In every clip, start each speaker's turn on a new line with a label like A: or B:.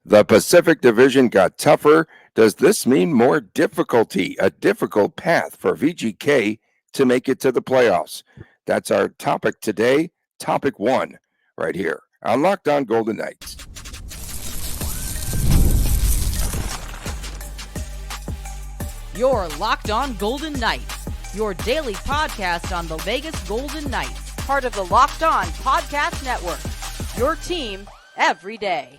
A: The Pacific Division got tougher. Does this mean more difficulty, a difficult path for VGK to make it to the playoffs? That's our topic today. Topic one, right here on Locked On Golden Knights.
B: You're Locked On Golden Knights, your daily podcast on the Vegas Golden Knights, part of the Locked On Podcast Network. Your team every day.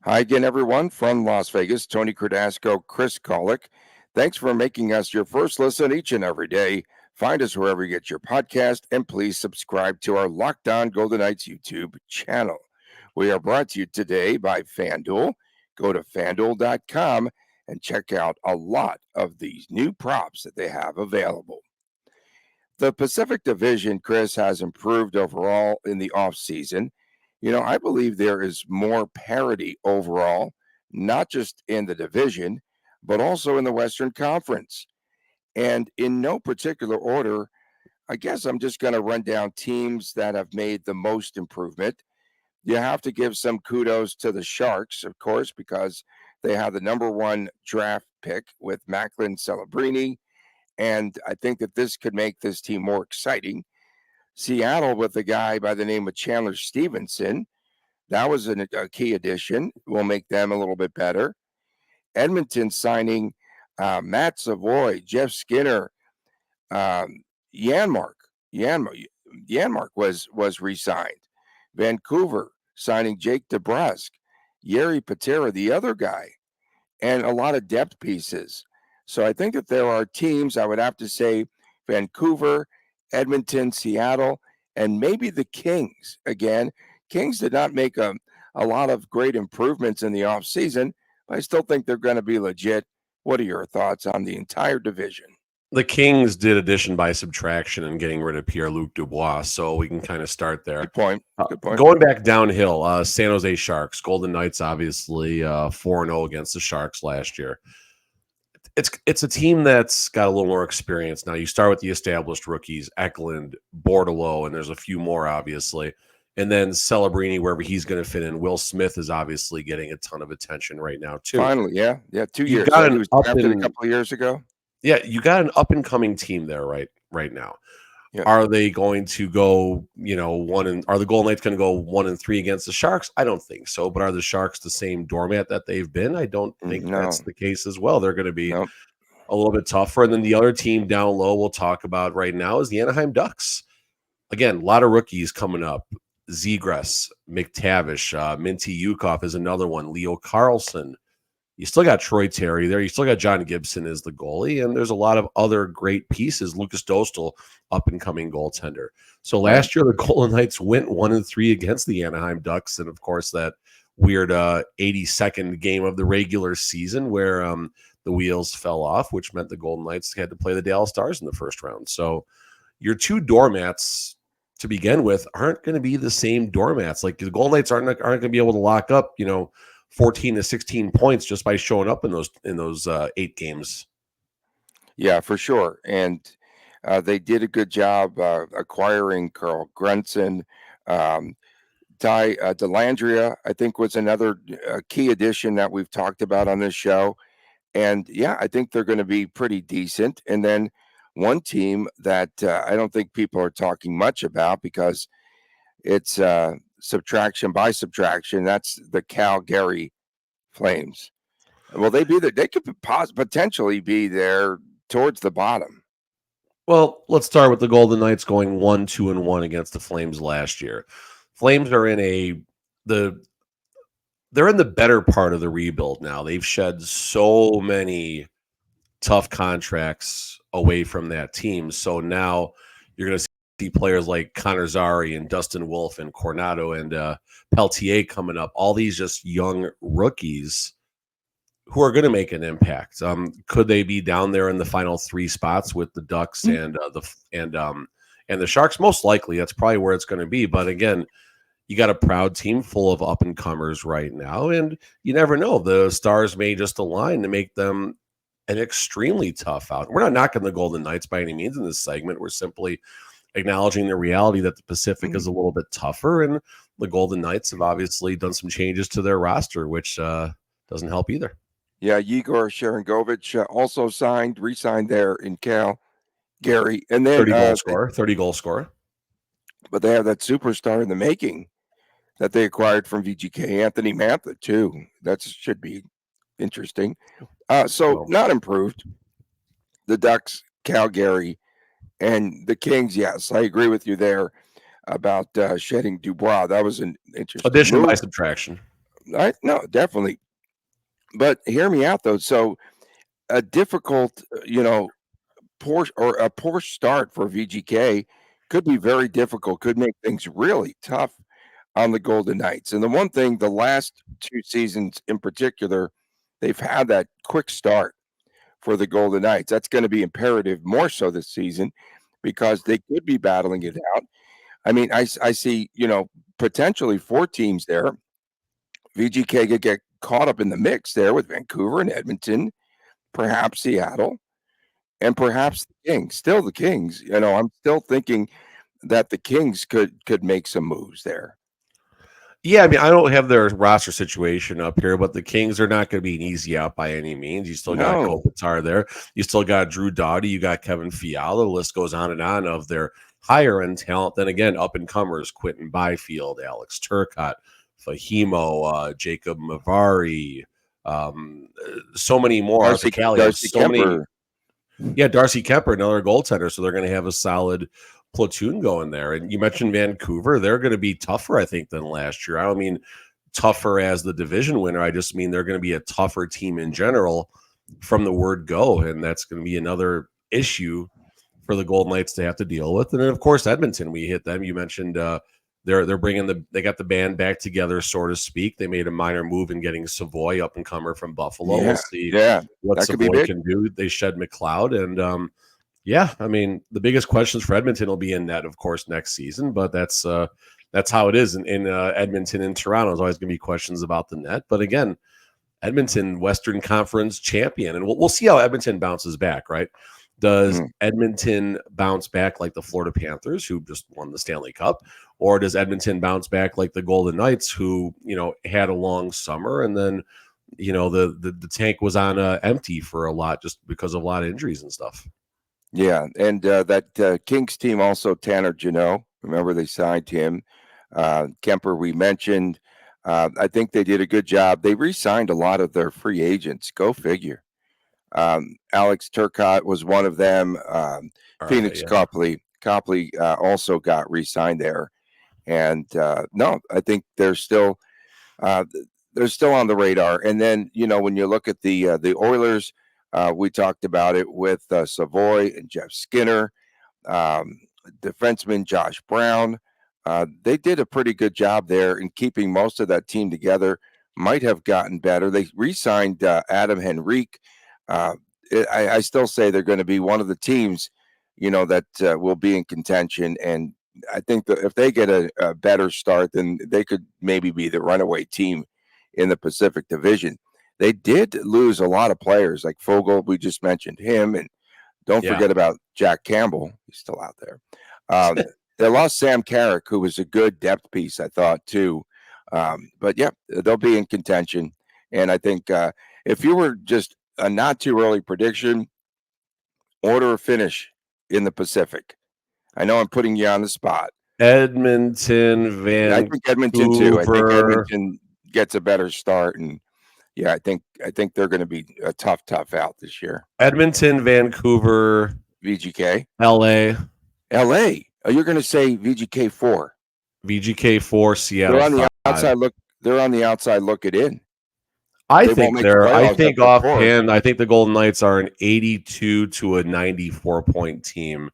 A: Hi again, everyone, from Las Vegas. Tony Cardasco, Chris Kolick. Thanks for making us your first listen each and every day. Find us wherever you get your podcast, and please subscribe to our Locked On Golden Knights YouTube channel. We are brought to you today by FanDuel. Go to FanDuel.com and check out a lot of these new props that they have available. The Pacific Division, Chris, has improved overall in the offseason. I believe there is more parity overall, not just in the division, but also in the Western Conference. And in no particular order, I guess I'm just going to run down teams that have made the most improvement. You have to give some kudos to the Sharks, of course, because they have the number one draft pick with Macklin Celebrini. And I think that this could make this team more exciting. Seattle with a guy by the name of Chandler Stevenson. That was a key addition. Will make them a little bit better. Edmonton signing Matt Savoy, Jeff Skinner, Janmark. Janmark was re-signed. Vancouver signing Jake DeBrusk, Jiri Patera, the other guy, and a lot of depth pieces. So I think that there are teams, I would have to say Vancouver, Edmonton, Seattle, and maybe the Kings. Again, Kings did not make a lot of great improvements in the offseason, but I still think they're going to be legit. What are your thoughts on the entire division?
C: The Kings did addition by subtraction and getting rid of Pierre-Luc Dubois, so we can kind of start there.
A: Good point.
C: Going back downhill, San Jose Sharks, Golden Knights obviously 4-0 against the Sharks last year. It's a team that's got a little more experience. Now, you start with the established rookies, Eklund, Bordelot, and there's a few more, obviously. And then Celebrini, wherever he's going to fit in. Will Smith is obviously getting a ton of attention right now, too.
A: Finally, yeah. 2 years. He was drafted a couple of years ago.
C: Yeah, you got an up-and-coming team there right now. Yeah. Are they going to go, are the Golden Knights going to go 1-3 against the Sharks? I don't think so. But are the Sharks the same doormat that they've been? I don't think that's the case as well. They're going to be a little bit tougher. And then the other team down low we'll talk about right now is the Anaheim Ducks. Again, a lot of rookies coming up. Zegras, McTavish, Minty Yukov is another one. Leo Carlson. You still got Troy Terry there. You still got John Gibson as the goalie. And there's a lot of other great pieces. Lucas Dostal, up-and-coming goaltender. So last year, the Golden Knights went 1-3 against the Anaheim Ducks. And, of course, that weird 82nd game of the regular season where the wheels fell off, which meant the Golden Knights had to play the Dallas Stars in the first round. So your two doormats to begin with aren't going to be the same doormats. Like the Golden Knights aren't going to be able to lock up, 14 to 16 points just by showing up in those 8 games.
A: Yeah, for sure. And they did a good job acquiring Carl Grunson. Ty Dellandrea, I think, was another key addition that we've talked about on this show. And yeah, I think they're going to be pretty decent. And then one team that I don't think people are talking much about because it's subtraction by subtraction. That's the Calgary Flames. Will they be there? They could potentially be there towards the bottom.
C: Well, let's start with the Golden Knights going 1-2-1 against the Flames last year. Flames are they're in the better part of the rebuild now. They've shed so many tough contracts away from that team. So now you're going to see players like Connor Zary and Dustin Wolf and Coronado and Peltier coming up. All these just young rookies who are going to make an impact. Could they be down there in the final 3 spots with the Ducks and the Sharks? Most likely, that's probably where it's going to be. But again, you got a proud team full of up and comers right now, and you never know. The stars may just align to make them an extremely tough out. We're not knocking the Golden Knights by any means in this segment. We're simply acknowledging the reality that the Pacific is a little bit tougher, and the Golden Knights have obviously done some changes to their roster, which doesn't help either.
A: Yeah, Igor Sharangovich also re-signed there in Cal. Gary, and then
C: 30 goal scorer.
A: But they have that superstar in the making that they acquired from VGK, Anthony Mantha, too. That should be interesting. Not improved. The Ducks, Calgary, and the Kings. Yes, I agree with you there about shedding Dubois. That was an interesting
C: addition
A: move.
C: By subtraction.
A: No, definitely. But hear me out though. So a difficult, poor start for VGK could be very difficult. Could make things really tough on the Golden Knights. And the one thing, the last 2 seasons in particular, they've had that quick start for the Golden Knights. That's going to be imperative more so this season because they could be battling it out. I mean, I see, potentially 4 teams there. VGK could get caught up in the mix there with Vancouver and Edmonton, perhaps Seattle, and perhaps the Kings. Still the Kings. I'm still thinking that the Kings could make some moves there.
C: Yeah, I mean, I don't have their roster situation up here, but the Kings are not going to be an easy out by any means. You still got Kopitar there. You still got Drew Doughty. You got Kevin Fiala. The list goes on and on of their higher-end talent. Then again, up-and-comers, Quentin Byfield, Alex Turcotte, Fahimo, Jacob Mavari, so many more.
A: Darcy Kemper.
C: Darcy Kemper, another goaltender. So they're going to have a solid platoon going there. And you mentioned Vancouver. They're going to be tougher, I think, than last year. I don't mean tougher as the division winner. I just mean they're going to be a tougher team in general from the word go. And that's going to be another issue for the Golden Knights to have to deal with. And then, of course, Edmonton, we hit them. You mentioned they're bringing they got the band back together, so to speak. They made a minor move in getting Savoy up and comer from Buffalo.
A: Yeah,
C: we'll see what Savoy can do. They shed McLeod, and I mean, the biggest questions for Edmonton will be in net, of course, next season. But that's how it is in Edmonton and Toronto. There's always going to be questions about the net. But again, Edmonton, Western Conference champion, and we'll see how Edmonton bounces back. Right? Does Edmonton bounce back like the Florida Panthers, who just won the Stanley Cup, or does Edmonton bounce back like the Golden Knights, who had a long summer and then the tank was on empty for a lot just because of a lot of injuries and stuff?
A: Yeah, and that Kings team also, Tanner Jeannot, remember they signed him. Kemper, we mentioned. I think they did a good job. They re-signed a lot of their free agents. Go figure. Alex Turcotte was one of them. Phoenix Copley also got re-signed there. And I think they're still on the radar. And then, when you look at the Oilers, we talked about it with Savoy and Jeff Skinner, defenseman Josh Brown. They did a pretty good job there in keeping most of that team together. Might have gotten better. They re-signed Adam Henrique. I still say they're going to be one of the teams, that will be in contention. And I think that if they get a better start, then they could maybe be the runaway team in the Pacific Division. They did lose a lot of players, like Fogle. We just mentioned him, and don't forget about Jack Campbell. He's still out there. They lost Sam Carrick, who was a good depth piece, I thought, too. But they'll be in contention. And I think if you were just a not too early prediction, order of finish in the Pacific. I know I'm putting you on the spot.
C: Edmonton, Vancouver.
A: I think Edmonton too. I think Edmonton gets a better start, and I think they're going to be a tough out this year.
C: Edmonton, Vancouver,
A: VGK,
C: LA.
A: Oh, you're going to say VGK 4.
C: VGK 4, Seattle.
A: They're on the outside look. They're on the outside looking in.
C: I think offhand, I think the Golden Knights are an 82 to a 94 point team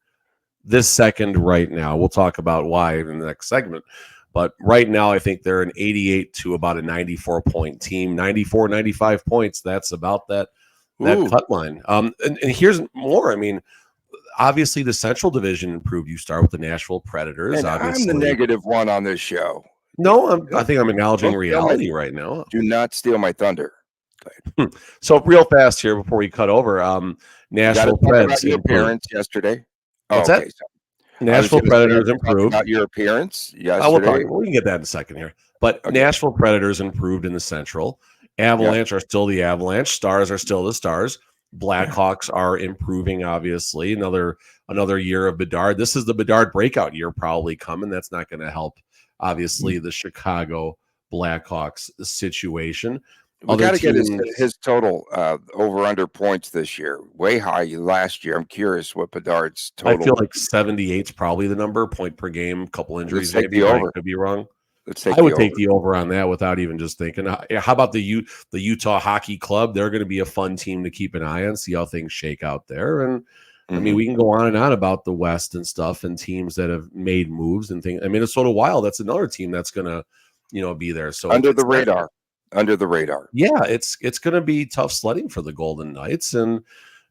C: this second right now. We'll talk about why in the next segment. But right now, I think they're an 88 to about a 94 point team. 94, 95 points. That's about that cut line. And here's more. I mean, obviously the Central Division improved. You start with the Nashville Predators.
A: And
C: obviously,
A: I'm the negative one on this show.
C: No, I think I'm acknowledging reality right now.
A: Do not steal my thunder.
C: So real fast here before we cut over, Nashville Preds.
A: Your parents yesterday.
C: What's that? Nashville Predators improved.
A: About your appearance
C: We'll
A: yesterday.
C: we can get that in a second here. But okay. Nashville Predators improved in the Central. Avalanche are still the Avalanche. Stars are still the Stars. Blackhawks are improving, obviously. Another year of Bedard. This is the Bedard breakout year probably coming. That's not going to help, obviously, the Chicago Blackhawks situation.
A: We got to get his total over-under points this year. Way high last year. I'm curious what Bedard's total.
C: I feel like 78 is probably the number, point per game, couple injuries.
A: Let's take the over.
C: I could be wrong.
A: I
C: would take the over on that without even just thinking. How about the Utah Hockey Club? They're going to be a fun team to keep an eye on, see how things shake out there. And I mean, we can go on and on about the West and stuff and teams that have made moves and things. I mean, Minnesota Wild, that's another team that's going to, be there. So
A: under the radar.
C: Yeah, it's going to be tough sledding for the Golden Knights, and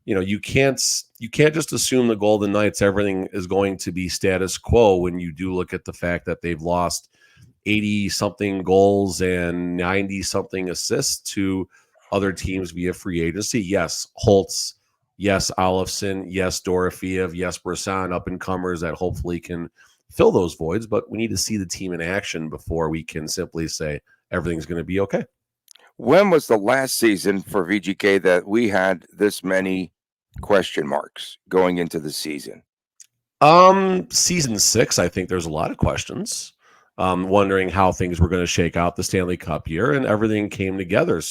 C: you can't just assume the Golden Knights everything is going to be status quo when you do look at the fact that they've lost 80-something goals and 90-something assists to other teams via free agency. Yes, Holtz. Yes, Olofsson. Yes, Dorofeev. Yes, Brisson, up-and-comers that hopefully can fill those voids. But we need to see the team in action before we can simply say everything's going to be okay.
A: When was the last season for VGK that we had this many question marks going into the season?
C: Season 6, I think there's a lot of questions. Wondering how things were going to shake out the Stanley Cup year, and everything came together.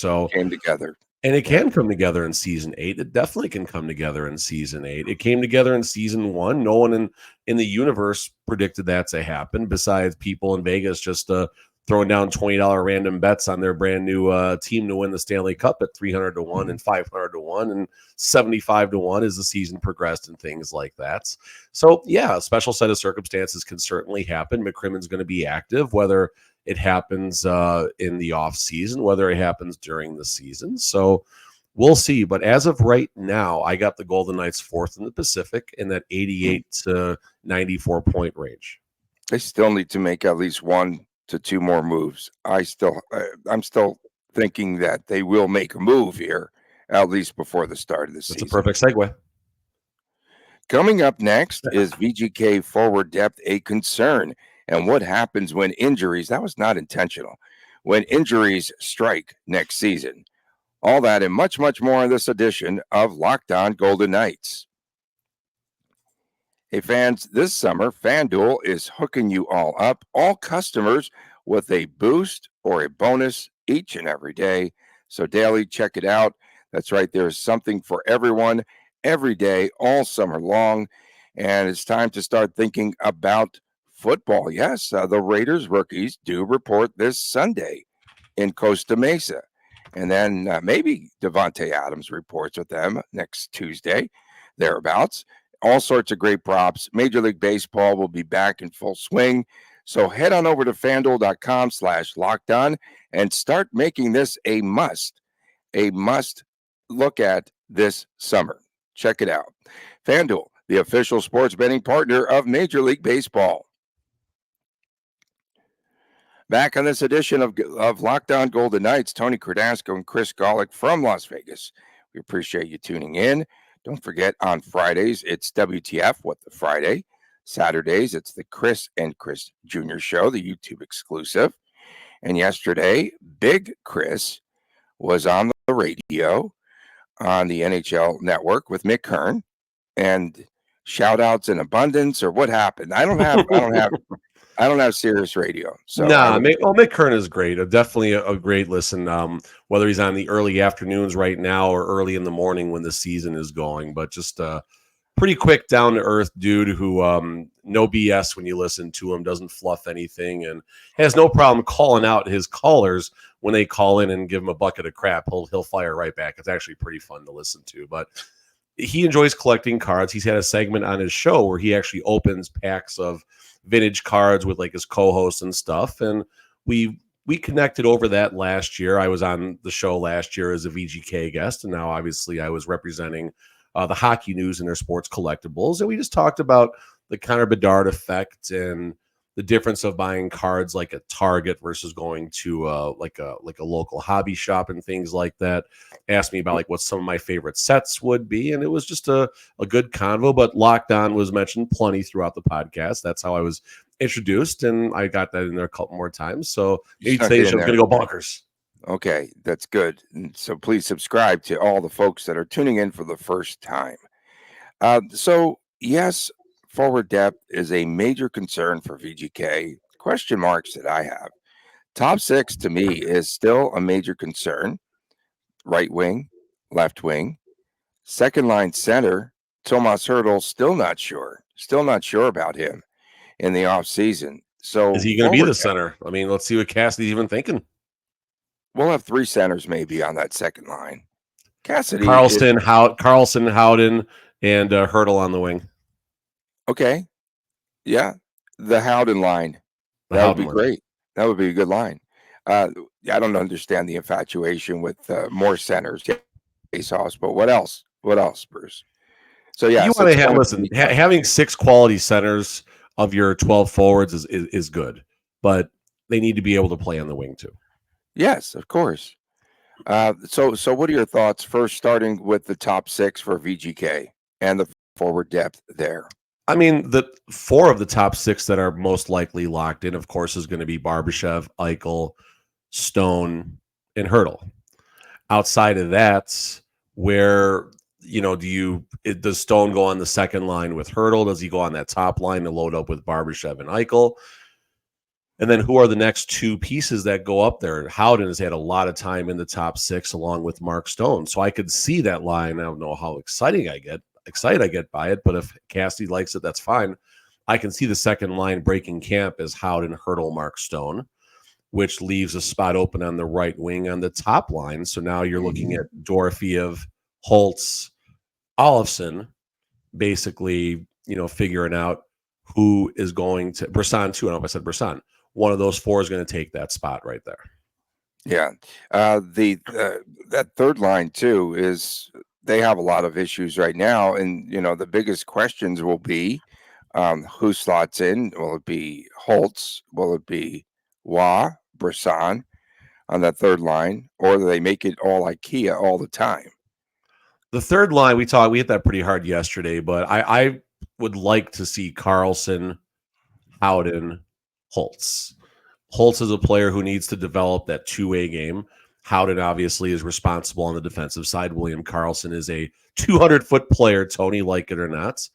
C: And it can come together in season 8. It definitely can come together in season 8. It came together in season 1. No one in the universe predicted that to happen, besides people in Vegas just throwing down $20 random bets on their brand new team to win the Stanley Cup at 300 to 1 and 500 to 1 and 75 to 1 as the season progressed and things like that. So yeah, a special set of circumstances can certainly happen. McCrimmon's going to be active, whether it happens in the off season, whether it happens during the season. So we'll see. But as of right now, I got the Golden Knights 4th in the Pacific in that 88 to 94 point range.
A: They still need to make at least 1 to 2 more moves. I'm still thinking that they will make a move here, at least before the start of the season.
C: That's a perfect segue.
A: Coming up next is VGK forward depth a concern, and what happens when injuries, that was not intentional, when injuries strike next season. All that and much, much more in this edition of Locked On Golden Knights. Hey fans, this summer, FanDuel is hooking you all up, all customers, with a boost or a bonus each and every day. So daily, check it out. That's right, there is something for everyone, every day, all summer long. And it's time to start thinking about football. Yes, the Raiders rookies do report this Sunday in Costa Mesa. And then maybe Devontae Adams reports with them next Tuesday, thereabouts. All sorts of great props. Major League Baseball will be back in full swing. So head on over to FanDuel.com/lockedon and start making this a must look at this summer. Check it out. FanDuel, the official sports betting partner of Major League Baseball. Back on this edition of Locked On Golden Knights, Tony Cardasco and Chris Golick from Las Vegas. We appreciate you tuning in. Don't forget, on Fridays, it's WTF, What the Friday. Saturdays, it's the Chris and Chris Jr. Show, the YouTube exclusive. And yesterday, Big Chris was on the radio on the NHL Network with Mick Kern, and shout outs in abundance, or what happened? I don't have Sirius Radio. So
C: Mick Kern is great. Definitely a great listen. Whether he's on the early afternoons right now or early in the morning when the season is going, but just pretty quick, down to earth dude who no BS when you listen to him, doesn't fluff anything, and has no problem calling out his callers when they call in and give him a bucket of crap. He'll fire right back. It's actually pretty fun to listen to, but he enjoys collecting cards. He's had a segment on his show where he actually opens packs of vintage cards with like his co-hosts and stuff, and we connected over that last year. I was on the show last year as a VGK guest, and now obviously I was representing the hockey news and their sports collectibles, and we just talked about the Connor Bedard effect and the difference of buying cards like a Target versus going to like a local hobby shop and things like that. Asked me about like what some of my favorite sets would be, and it was just a good convo. But Locked On was mentioned plenty throughout the podcast. That's how I was introduced, and I got that in there a couple more times. So today's show is going to go bonkers.
A: Okay, that's good. So please subscribe to all the folks that are tuning in for the first time. So yes, forward depth is a major concern for VGK. Question marks that I have. Top six to me is still a major concern. Right wing, left wing, second line center. Tomas Hurdle, still not sure about him in the offseason. So
C: is he going to be the center? I mean, let's see what Cassidy's even thinking.
A: We'll have three centers maybe on that second line. Cassidy,
C: Carlson, Howden, and Hurdle on the wing.
A: Okay, yeah, the Howden line. That would be great. That would be a good line. I don't understand the infatuation with more centers, face-offs, but what else? What else, Bruce? So yeah,
C: you want to have having 6 quality centers of your 12 forwards is good, but they need to be able to play on the wing too.
A: Yes, of course. So what are your thoughts first, starting with the top 6 for VGK and the forward depth there?
C: I mean, the 4 of the top 6 that are most likely locked in, of course, is going to be Barbashev, Eichel, Stone, and Hurdle. Outside of that, where does Stone go on the second line with Hurdle? Does he go on that top line to load up with Barbashev and Eichel? And then who are the next 2 pieces that go up there? Howden has had a lot of time in the top 6 along with Mark Stone. So I could see that line. I don't know how excited I get by it, but if Cassidy likes it, that's fine. I can see the second line breaking camp as Howden, Hurdle, Mark Stone, which leaves a spot open on the right wing on the top line. So now you're looking at Dorofeev, Holtz, Olofsson, basically, figuring out who is going to Brisson too. I don't know if I said Brisson. One of those 4 is going to take that spot right there.
A: Yeah. That third line too is they have a lot of issues right now. And, the biggest questions will be who slots in. Will it be Holtz? Will it be Brisson on that third line? Or do they make it all IKEA all the time?
C: The third line, we hit that pretty hard yesterday, but I would like to see Carlson, Howden, Holtz. Holtz is a player who needs to develop that 2-way game. Howden obviously is responsible on the defensive side. William Karlsson is a 200-foot player, Tony, like it or not.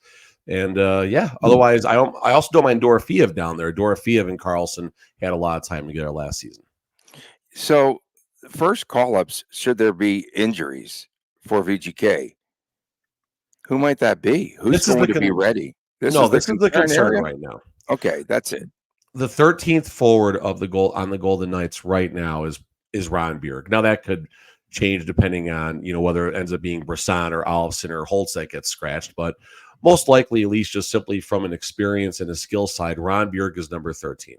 C: And otherwise, I also don't mind Dorofeev down there. Dorofeev and Karlsson had a lot of time together last season.
A: So, first call-ups, should there be injuries for VGK? Who might that be? Who's going to be ready?
C: This is the concern right now.
A: Okay, that's it.
C: The 13th forward of the Golden Knights right now is Ron Bjerg. Now that could change depending on whether it ends up being Brisson or Olofsson or Holtz that gets scratched, but most likely, at least just simply from an experience and a skill side, Ron Bjerg is number 13.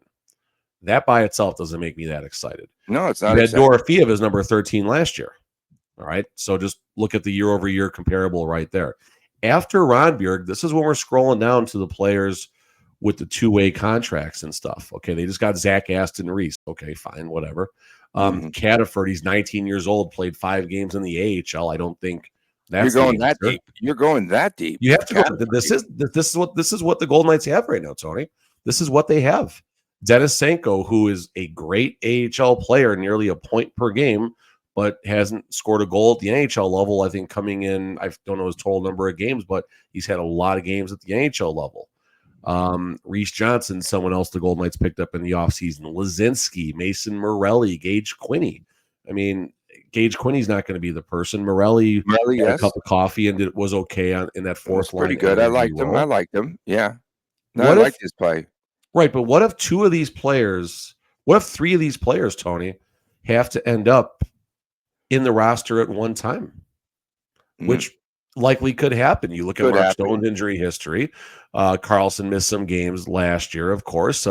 C: That by itself doesn't make me that excited.
A: No, it's not.
C: You had Dorofeev as number 13 last year. All right, so just look at the year-over-year comparable right there. After Ron Bjerg, this is when we're scrolling down to the players with the 2-way contracts and stuff. Okay, they just got Zach Aston Reese. Okay, fine, whatever. Cataford, he's 19 years old, played 5 games in the AHL. I don't think that's
A: you're going that deep. You're going that deep.
C: You have to go. This is what the Golden Knights have right now, Tony. This is what they have. Denisenko, who is a great AHL player, nearly a point per game, but hasn't scored a goal at the NHL level. I think coming in, I don't know his total number of games, but he's had a lot of games at the NHL level. Reese Johnson, someone else the Golden Knights picked up in the offseason. Lazinski, Mason Morelli, Gage Quinney. I mean, Gage Quinney's not going to be the person. Morelli had a cup of coffee and it was okay in that fourth line.
A: Pretty good. I liked him. Yeah. No, I liked his play.
C: Right, but what if 3 of these players, Tony, have to end up in the roster at one time? Which likely could happen. You look at Mark Stone's injury history. Karlsson missed some games last year, of course.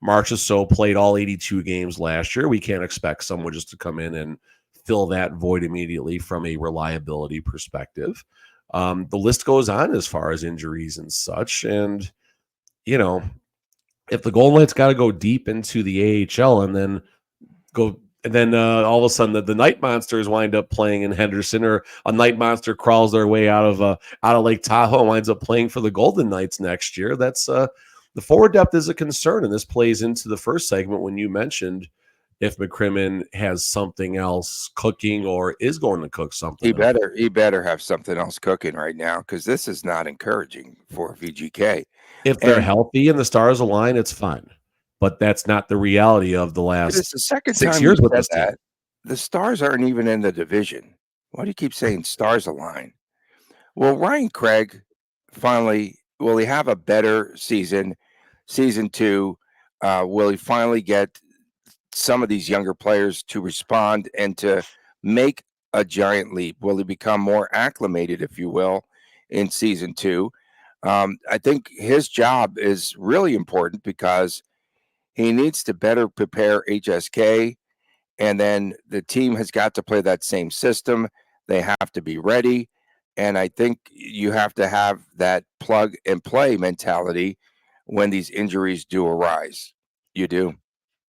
C: Marchessault played all 82 games last year. We can't expect someone just to come in and fill that void immediately from a reliability perspective. The list goes on as far as injuries and such. And, if the Golden Knights got to go deep into the AHL and then all of a sudden the Night Monsters wind up playing in Henderson, or a Night Monster crawls their way out of Lake Tahoe and winds up playing for the Golden Knights next year. That's the forward depth is a concern, and this plays into the first segment when you mentioned if McCrimmon has something else cooking or is going to cook something.
A: He better have something else cooking right now, because this is not encouraging for VGK.
C: If they're healthy and the stars align, it's fine. But that's not the reality of the last
A: it's the second
C: 6
A: time
C: years with
A: said
C: this team.
A: that. The Stars aren't even in the division. Why do you keep saying stars align? Well, Ryan Craig finally, will he have a better season? Season 2, will he finally get some of these younger players to respond and to make a giant leap? Will he become more acclimated, if you will, in season 2? I think his job is really important because he needs to better prepare HSK, and then the team has got to play that same system. They have to be ready, and I think you have to have that plug and play mentality when these injuries do arise. You do.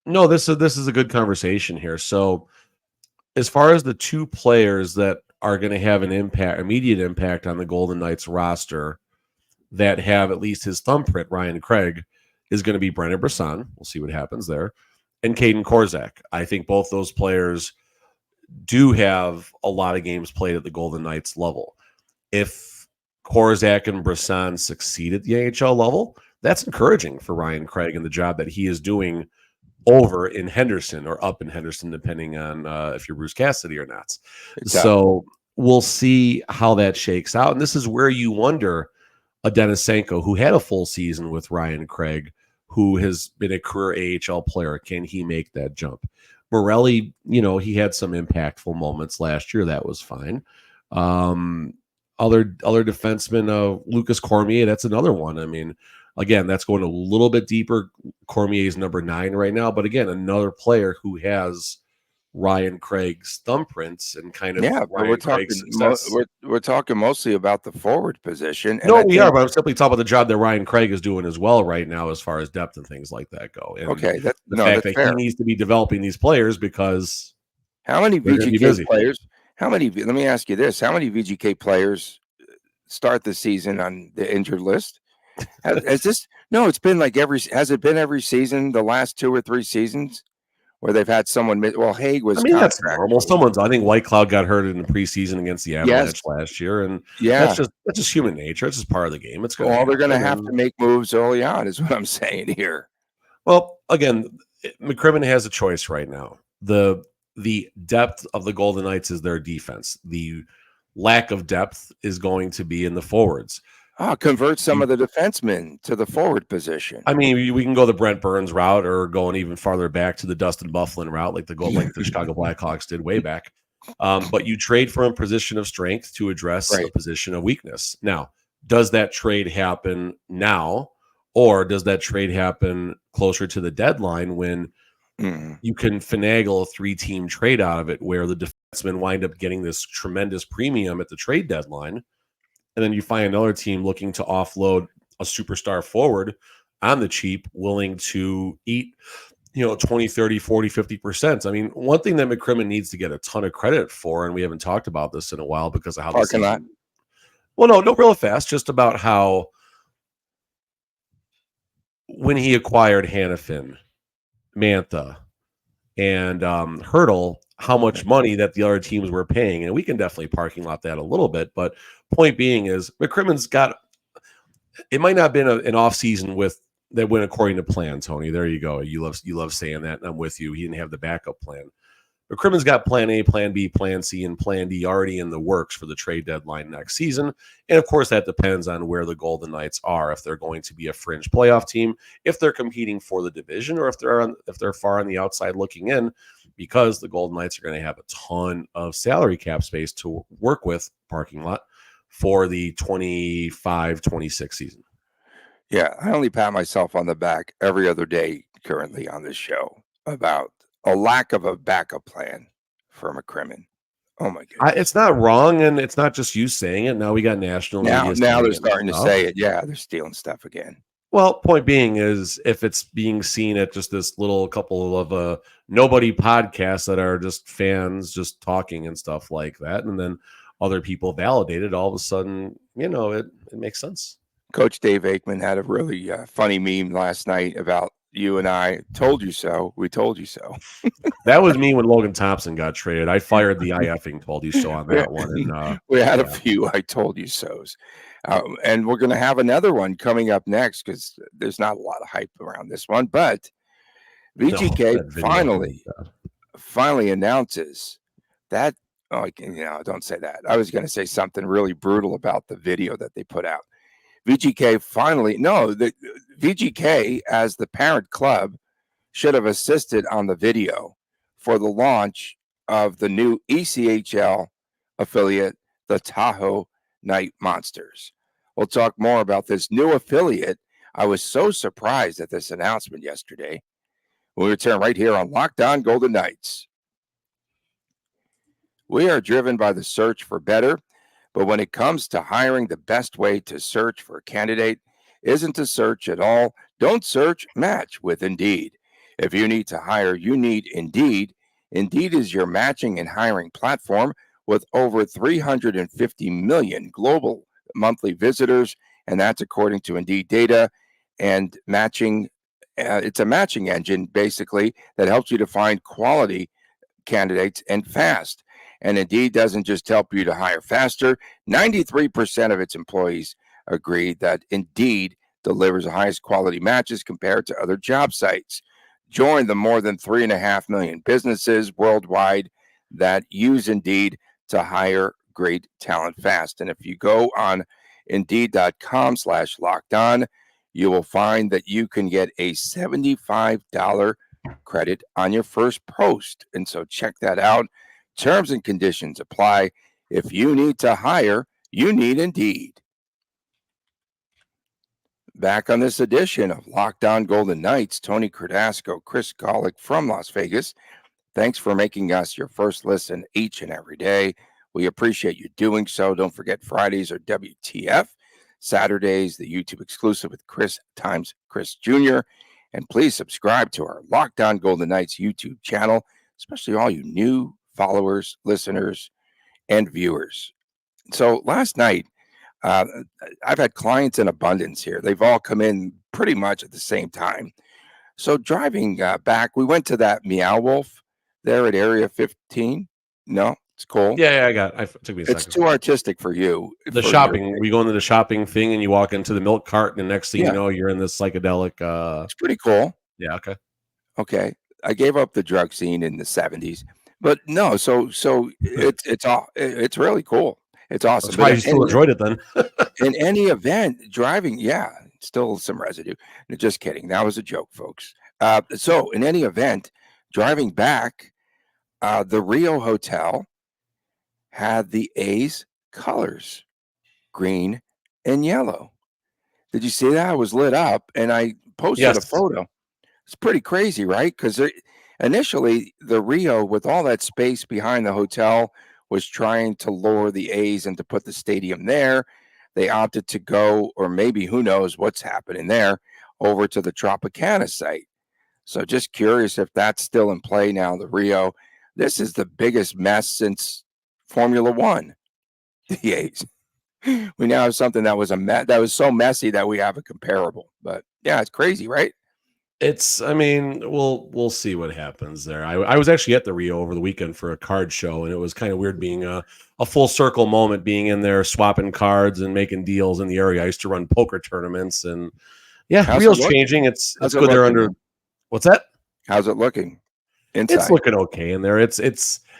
C: No, this is a good conversation here. So, as far as the two players that are going to have an immediate impact on the Golden Knights roster that have at least his thumbprint, Ryan Craig, is going to be Brendan Brisson. We'll see what happens there. And Caden Korczak. I think both those players do have a lot of games played at the Golden Knights level. If Korczak and Brisson succeed at the AHL level, that's encouraging for Ryan Craig and the job that he is doing over in Henderson or up in Henderson, depending on if you're Bruce Cassidy or not. Exactly. So we'll see how that shakes out. And this is where you wonder, a Denisenko who had a full season with Ryan Craig, who has been a career AHL player, can he make that jump? Morelli, he had some impactful moments last year. That was fine. Other defensemen, Lucas Cormier, that's another one. I mean, again, that's going a little bit deeper. Cormier's number 9 right now, but again, another player who has Ryan Craig's thumbprints and kind of
A: but we're talking mostly about the forward position.
C: And we are, but I'm simply talking about the job that Ryan Craig is doing as well right now, as far as depth and things like that go. And the fact that fair. He needs to be developing these players, because
A: how many VGK players? Let me ask you this: how many VGK players start the season on the injured list? It's been like has it been every season the last 2 or 3 seasons where they've had someone Haig was.
C: I mean, that's normal. I think White Cloud got hurt in the preseason against the Avalanche last year, and that's just human nature. It's just part of the game. It's going.
A: Well, they're going to have to make moves early on, is what I'm saying here.
C: Well, again, McCrimmon has a choice right now. The depth of the Golden Knights is their defense. The lack of depth is going to be in the forwards.
A: Convert some of the defensemen to the forward position.
C: I mean, we can go the Brent Burns route, or going even farther back to the Dustin Byfuglien route, like the Chicago Blackhawks did way back. But you trade from a position of strength to address a position of weakness. Now, does that trade happen now, or does that trade happen closer to the deadline when you can finagle a 3-team trade out of it, where the defensemen wind up getting this tremendous premium at the trade deadline? And then you find another team looking to offload a superstar forward on the cheap, willing to eat, 20, 30, 40, 50%. I mean, one thing that McCrimmon needs to get a ton of credit for, and we haven't talked about this in a while because of how
A: parking lot.
C: Well, no, real fast, just about how when he acquired Hannafin, Mantha, and Hurdle, how much money that the other teams were paying. And we can definitely parking lot that a little bit, but point being is McCrimmon's got, it might not have been an off season that went according to plan, Tony. There you go. You love saying that, and I'm with you. He didn't have the backup plan. McCrimmon's got plan A, plan B, plan C, and plan D already in the works for the trade deadline next season. And of course, that depends on where the Golden Knights are, if they're going to be a fringe playoff team, if they're competing for the division, or if they're far on the outside looking in, because the Golden Knights are going to have a ton of salary cap space to work with, parking lot, for the 25-26 season.
A: Yeah, I only pat myself on the back every other day currently on this show about a lack of a backup plan for McCrimmon. Oh my God.
C: It's not wrong, and it's not just you saying it. Now we got national media.
A: Now they're starting to say it. Yeah, they're stealing stuff again.
C: Well, point being is if it's being seen at just this little couple of nobody podcasts that are just fans just talking and stuff like that, and then other people validate it, all of a sudden, it makes sense.
A: Coach Dave Aikman had a really funny meme last night about you and I. Told you so. We told you so.
C: That was me when Logan Thompson got traded. I fired the I effing told you so on that one. And
A: we had a few I told you so's. And we're going to have another one coming up next because there's not a lot of hype around this one. But VGK finally announces that. Oh, don't say that. I was going to say something really brutal about the video that they put out. VGK the VGK as the parent club should have assisted on the video for the launch of the new ECHL affiliate, the Tahoe Knight Monsters. We'll talk more about this new affiliate. I was so surprised at this announcement yesterday. We'll return right here on Locked On Golden Knights. We are driven by the search for better, but when it comes to hiring, the best way to search for a candidate isn't to search at all. Don't search, match with Indeed. If you need to hire, you need Indeed. Indeed is your matching and hiring platform with over 350 million global monthly visitors, and that's according to Indeed data. And matching, it's a matching engine, basically, that helps you to find quality candidates and fast. And Indeed doesn't just help you to hire faster. 93% of its employees agree that Indeed delivers the highest quality matches compared to other job sites. Join the more than 3.5 million businesses worldwide that use Indeed to hire great talent fast. And if you go on Indeed.com/lockedon, you will find that you can get a $75 credit on your first post. And so check that out. Terms and conditions apply. If you need to hire, you need Indeed. Back on this edition of Locked On Golden Knights, Tony Cardasco, Chris Golick from Las Vegas. Thanks for making us your first listen each and every day. We appreciate you doing so. Don't forget Fridays are WTF. Saturdays, the YouTube exclusive with Chris times Chris Jr. And please subscribe to our Locked On Golden Knights YouTube channel, especially all you new followers, listeners, and viewers. So last night, I've had clients in abundance here. They've all come in pretty much at the same time. So driving back, we went to that Meow Wolf there at Area 15. No, it's cool.
C: Yeah, it took me a second.
A: It's too artistic for you.
C: The shopping. We go into the shopping thing and you walk into the milk cart and the next thing you know, you're in this psychedelic.
A: It's pretty cool.
C: Yeah, okay.
A: Okay. I gave up the drug scene in the 70s. But no, so it's really cool. It's awesome.
C: That's why you still enjoyed it then.
A: In any event, driving, still some residue. Just kidding. That was a joke, folks. So in any event, driving back, the Rio Hotel had the A's colors, green and yellow. Did you see that? It was lit up, and I posted a photo. It's pretty crazy, right? Because initially, the Rio, with all that space behind the hotel, was trying to lure the A's and to put the stadium there. They opted to go, or maybe who knows what's happening there, over to the Tropicana site. So just curious if that's still in play now, the Rio. This is the biggest mess since Formula One, the A's. We now have something that was that was so messy that we have a comparable. But yeah, it's crazy, right?
C: We'll see what happens there. I was actually at the Rio over the weekend for a card show, and it was kind of weird being a full circle moment, being in there swapping cards and making deals in the area. I used to run poker tournaments, and Rio's changing. It's good. They're under. What's that?
A: How's it looking? Inside.
C: It's looking okay in there. It's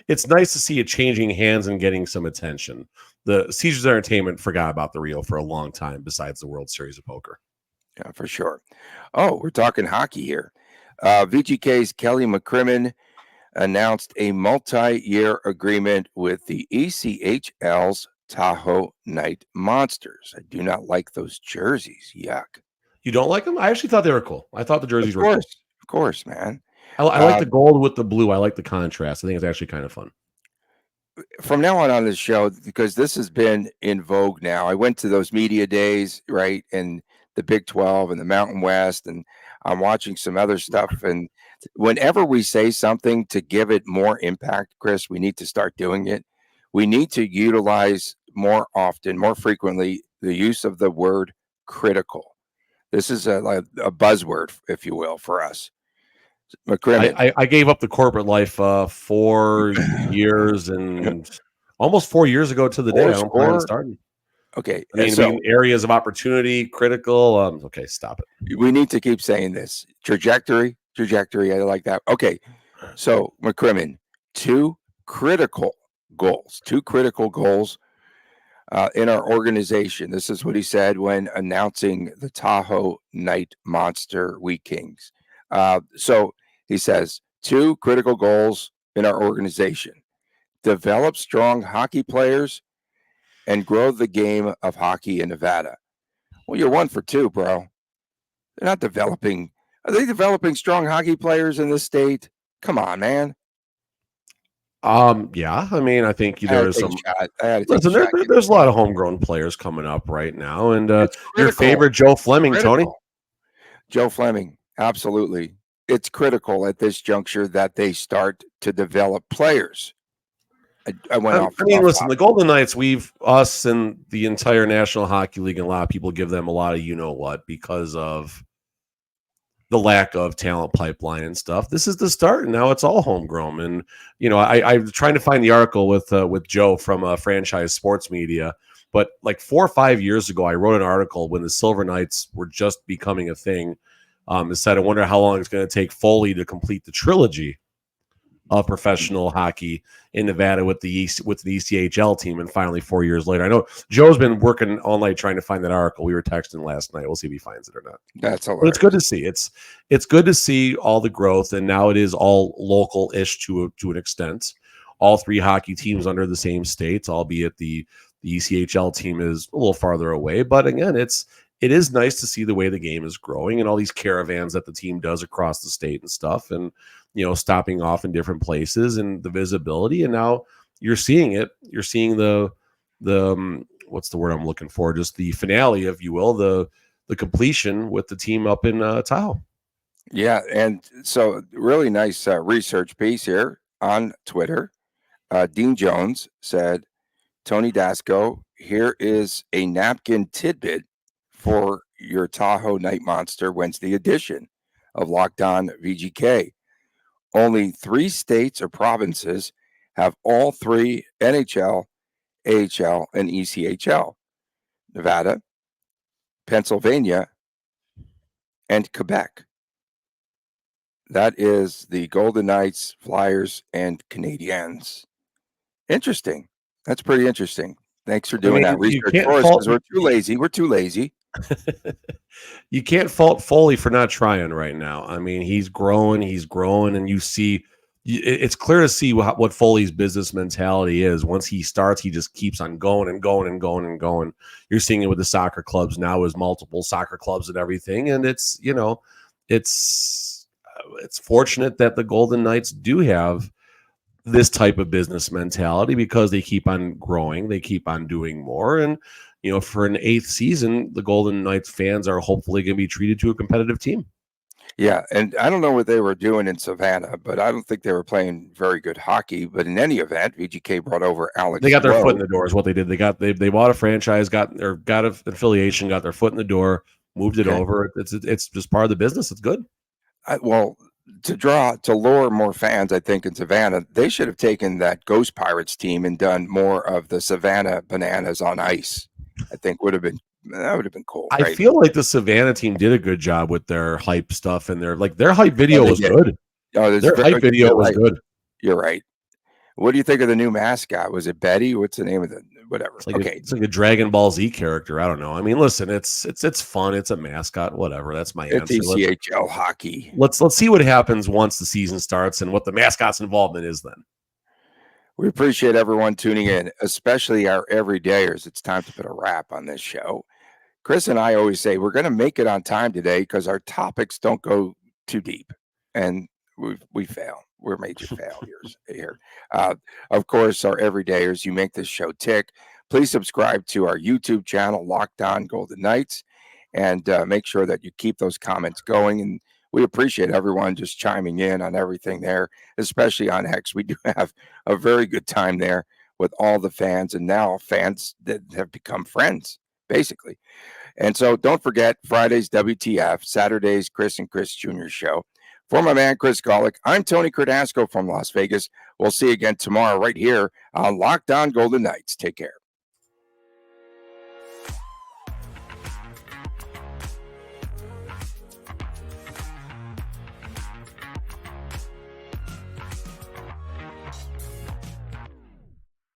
C: nice to see it changing hands and getting some attention. The Caesars Entertainment forgot about the Rio for a long time, besides the World Series of Poker.
A: Yeah, for sure. Oh, we're talking hockey here. VGK's Kelly McCrimmon announced a multi-year agreement with the ECHL's Tahoe Knight Monsters. I do not like those jerseys. Yuck.
C: You don't like them? I actually thought they were cool. I thought the jerseys were cool.
A: Of course, man.
C: I like the gold with the blue. I like the contrast. I think it's actually kind of fun.
A: From now on this show, because this has been in vogue now, I went to those media days, right? And the Big 12 and the Mountain West, and I'm watching some other stuff. And whenever we say something to give it more impact, Chris, we need to start doing it. We need to utilize more often, more frequently, the use of the word critical. This is a buzzword, if you will, for us. McCrimmon.
C: I gave up the corporate life 4 years and almost 4 years ago to the day. I don't plan on starting.
A: Okay.
C: I mean,
A: so
C: areas of opportunity, critical. Okay, stop it.
A: We need to keep saying this. Trajectory. I like that. Okay. So, McCrimmon, two critical goals in our organization. This is what he said when announcing the Tahoe Knight Monster Wheat Kings. So he says, two critical goals in our organization: develop strong hockey players and grow the game of hockey in Nevada. Well, you're 1 for 2, bro. They're not developing. Are they developing strong hockey players in this state? Come on, man.
C: Yeah. I mean, I think there is some.
A: Listen,
C: there's a lot of homegrown players coming up right now, and your
A: critical.
C: favorite Joe Fleming, Tony.
A: Joe Fleming, absolutely. It's critical at this juncture that they start to develop players. I mean,
C: listen, the Golden Knights, us and the entire National Hockey League, and a lot of people give them a lot of what because of the lack of talent pipeline and stuff. This is the start, and now it's all homegrown. And I'm trying to find the article with Joe from Franchise Sports Media, but like 4 or 5 years ago, I wrote an article when the Silver Knights were just becoming a thing. It said, I wonder how long it's going to take Foley to complete the trilogy of professional hockey in Nevada with the ECHL team, and finally 4 years later. I know Joe's been working all night trying to find that article. We were texting last night. We'll see if he finds it or not.
A: That's hilarious.
C: But it's good to see. It's good to see all the growth, and now it is all local-ish to an extent. All 3 hockey teams under the same states, albeit the ECHL team is a little farther away. But again, it is nice to see the way the game is growing and all these caravans that the team does across the state and stuff, and stopping off in different places and the visibility. And now you're seeing it. You're seeing the what's the word I'm looking for? Just the finale, if you will, the completion with the team up in Tahoe.
A: Yeah, and so really nice research piece here on Twitter. Dean Jones said, Tony Dasco, here is a napkin tidbit for your Tahoe Knight Monster Wednesday edition of Locked On VGK. Only 3 states or provinces have all 3 NHL, AHL, and ECHL: Nevada, Pennsylvania, and Quebec. That is the Golden Knights, Flyers, and Canadiens. Interesting. That's pretty interesting. Thanks for doing that research for us, because we're too lazy.
C: You can't fault Foley for not trying right now. I mean, he's growing, and you see it's clear to see what Foley's business mentality is. Once he starts, he just keeps on going and going and going and going. You're seeing it with the soccer clubs now, as multiple soccer clubs and everything. And it's fortunate that the Golden Knights do have this type of business mentality, because they keep on growing, they keep on doing more. And for an 8th season, the Golden Knights fans are hopefully going to be treated to a competitive team.
A: Yeah, and I don't know what they were doing in Savannah, but I don't think they were playing very good hockey. But in any event, VGK brought over Alex.
C: They got their foot in the door is what they did. They bought a franchise, got an affiliation, got their foot in the door, moved it over. It's just part of the business. It's good.
A: To lure more fans, I think in Savannah, they should have taken that Ghost Pirates team and done more of the Savannah Bananas on ice. I think would have been cool.
C: I feel like the Savannah team did a good job with their hype stuff, and their hype video was good. Their hype video was good.
A: You're right. What do you think of the new mascot? Was it Betty? What's the name of the whatever?
C: It's like a Dragon Ball Z character. I don't know. I mean, listen, it's fun. It's a mascot. Whatever. That's my answer.
A: It's ECHL hockey.
C: Let's see what happens once the season starts and what the mascot's involvement is then.
A: We appreciate everyone tuning in, especially our everydayers. It's time to put a wrap on this show. Chris and I always say we're going to make it on time today because our topics don't go too deep, and we fail. We're major failures here. Of course, our everydayers, you make this show tick. Please subscribe to our YouTube channel, Locked On Golden Knights, and make sure that you keep those comments going. And we appreciate everyone just chiming in on everything there, especially on X. We do have a very good time there with all the fans, and now fans that have become friends, basically. And so don't forget Friday's WTF, Saturday's Chris and Chris Jr. show. For my man, Chris Golick, I'm Tony Cardasco from Las Vegas. We'll see you again tomorrow right here on Locked On Golden Knights. Take care.